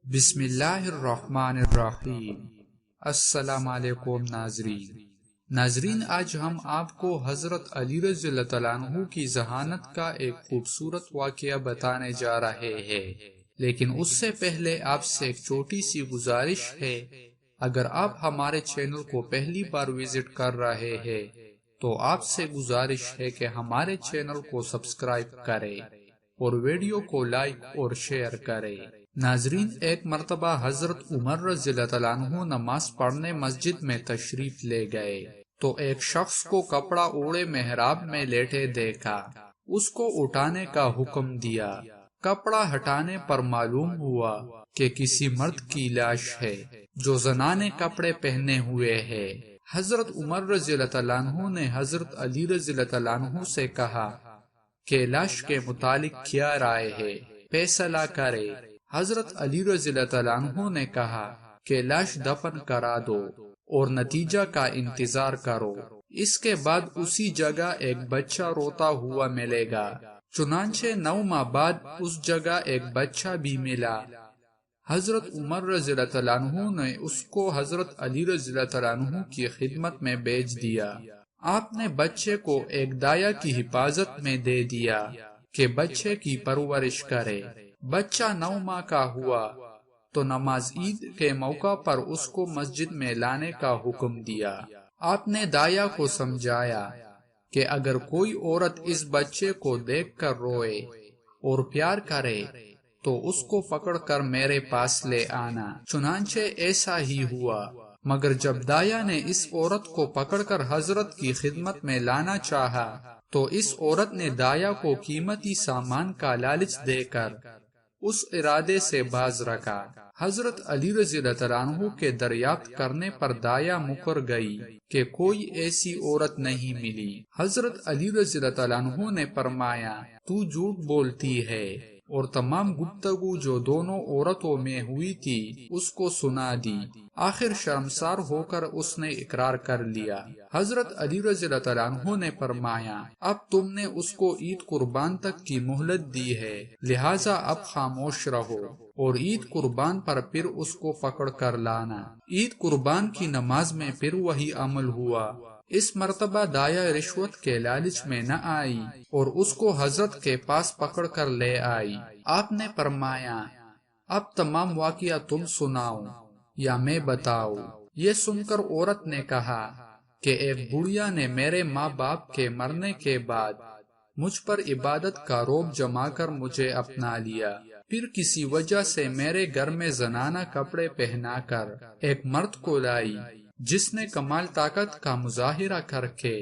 بسم اللہ الرحمن الرحیم۔ السلام علیکم ناظرین، آج ہم آپ کو حضرت علی رضی اللہ تعالیٰ عنہ کی ذہانت کا ایک خوبصورت واقعہ بتانے جا رہے ہیں، لیکن اس سے پہلے آپ سے ایک چھوٹی سی گزارش ہے۔ اگر آپ ہمارے چینل کو پہلی بار وزٹ کر رہے ہیں تو آپ سے گزارش ہے کہ ہمارے چینل کو سبسکرائب کریں اور ویڈیو کو لائک اور شیئر کریں۔ ناظرین، ایک مرتبہ حضرت عمر رضی اللہ تعالیٰ عنہ نماز پڑھنے مسجد میں تشریف لے گئے تو ایک شخص کو کپڑا اوڑے محراب میں لیٹے دیکھا۔ اس کو اٹھانے کا حکم دیا۔ کپڑا ہٹانے پر معلوم ہوا کہ کسی مرد کی لاش ہے جو زنانے کپڑے پہنے ہوئے ہے۔ حضرت عمر رضی اللہ تعالیٰ عنہ نے حضرت علی رضی اللہ تعالیٰ عنہ سے کہا کہ لاش کے متعلق کیا رائے ہے، فیصلہ کرے۔ حضرت علی رضی اللہ تعالیٰ عنہ نے کہا کہ لاش دفن کرا دو اور نتیجہ کا انتظار کرو، اس کے بعد اسی جگہ ایک بچہ روتا ہوا ملے گا۔ چنانچہ 9 ماہ بعد اس جگہ ایک بچہ بھی ملا۔ حضرت عمر رضی اللہ تعالیٰ عنہ نے اس کو حضرت علی رضی اللہ تعالیٰ عنہ کی خدمت میں بھیج دیا۔ آپ نے بچے کو ایک دایا کی حفاظت میں دے دیا کہ بچے کی پرورش کرے۔ بچہ 9 ماہ کا ہوا تو نماز عید کے موقع پر اس کو مسجد میں لانے کا حکم دیا۔ آپ نے دایا کو سمجھایا کہ اگر کوئی عورت اس بچے کو دیکھ کر روئے اور پیار کرے تو اس کو پکڑ کر میرے پاس لے آنا۔ چنانچہ ایسا ہی ہوا، مگر جب دایا نے اس عورت کو پکڑ کر حضرت کی خدمت میں لانا چاہا تو اس عورت نے دایا کو قیمتی سامان کا لالچ دے کر اس ارادے سے باز رکھا۔ حضرت علی رضی اللہ تعالیٰ عنہ کے دریافت کرنے پر دایا مکر گئی کہ کوئی ایسی عورت نہیں ملی۔ حضرت علی رضی اللہ تعالیٰ عنہ نے فرمایا، تو جھوٹ بولتی ہے، اور تمام گفتگو جو دونوں عورتوں میں ہوئی تھی اس کو سنا دی۔ آخر شرمسار ہو کر اس نے اقرار کر لیا۔ حضرت علی رضی اللہ تعالیٰ عنہ نے فرمایا، اب تم نے اس کو عید قربان تک کی مہلت دی ہے، لہٰذا اب خاموش رہو اور عید قربان پر پھر اس کو پکڑ کر لانا۔ عید قربان کی نماز میں پھر وہی عمل ہوا۔ اس مرتبہ دایا رشوت کے لالچ میں نہ آئی اور اس کو حضرت کے پاس پکڑ کر لے آئی۔ آپ نے فرمایا، اب تمام واقعہ تم سناؤ یا میں بتاؤ؟ یہ سن کر عورت نے کہا کہ ایک بڑھیا نے میرے ماں باپ کے مرنے کے بعد مجھ پر عبادت کا روب جما کر مجھے اپنا لیا، پھر کسی وجہ سے میرے گھر میں زنانہ کپڑے پہنا کر ایک مرد کو لائی جس نے کمال طاقت کا مظاہرہ کر کے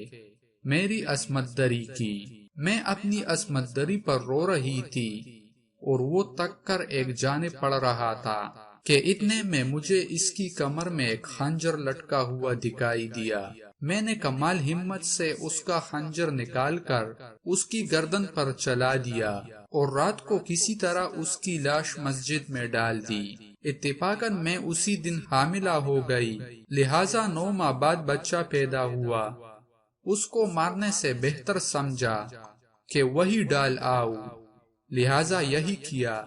میری اسمت دری کی۔ میں اپنی اسمت دری پر رو رہی تھی اور وہ تک کر ایک جانب پڑ رہا تھا کہ اتنے میں مجھے اس کی کمر میں ایک خنجر لٹکا ہوا دکھائی دیا۔ میں نے کمال ہمت سے اس کا خنجر نکال کر اس کی گردن پر چلا دیا اور رات کو کسی طرح اس کی لاش مسجد میں ڈال دی۔ اتفاقاً میں اسی دن حاملہ ہو گئی، لہٰذا 9 ماہ بعد بچہ پیدا ہوا۔ اس کو مارنے سے بہتر سمجھا کہ وہی ڈال آؤ، لہٰذا یہی کیا۔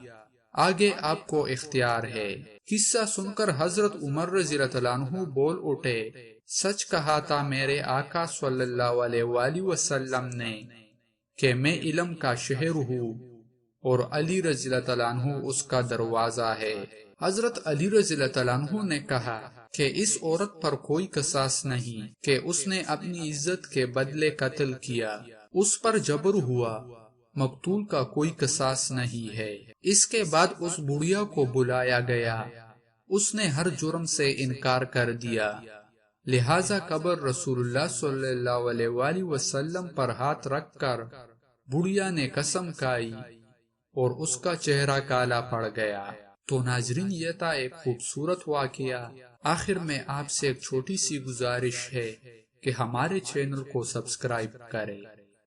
آگے آپ کو اختیار ہے۔ قصہ سن کر حضرت عمر رضی اللہ عنہ بول اٹھے، سچ کہا تھا میرے آقا صلی اللہ علیہ وآلہ وسلم نے کہ میں علم کا شہر ہوں اور علی رضی اللہ عنہ اس کا دروازہ ہے۔ حضرت علی رضی اللہ عنہ نے کہا کہ اس عورت پر کوئی قصاص نہیں کہ اس نے اپنی عزت کے بدلے قتل کیا، اس پر جبر ہوا، مقتول کا کوئی قصاص نہیں ہے۔ اس کے بعد اس بڑھیا کو بلایا گیا، اس نے ہر جرم سے انکار کر دیا، لہٰذا قبر رسول اللہ صلی اللہ علیہ وآلہ وسلم پر ہاتھ رکھ کر بڑھیا نے قسم کھائی اور اس کا چہرہ کالا پڑ گیا۔ تو ناظرین، یہ تھا ایک خوبصورت واقعہ۔ آخر میں آپ سے ایک چھوٹی سی گزارش ہے کہ ہمارے چینل کو سبسکرائب کریں۔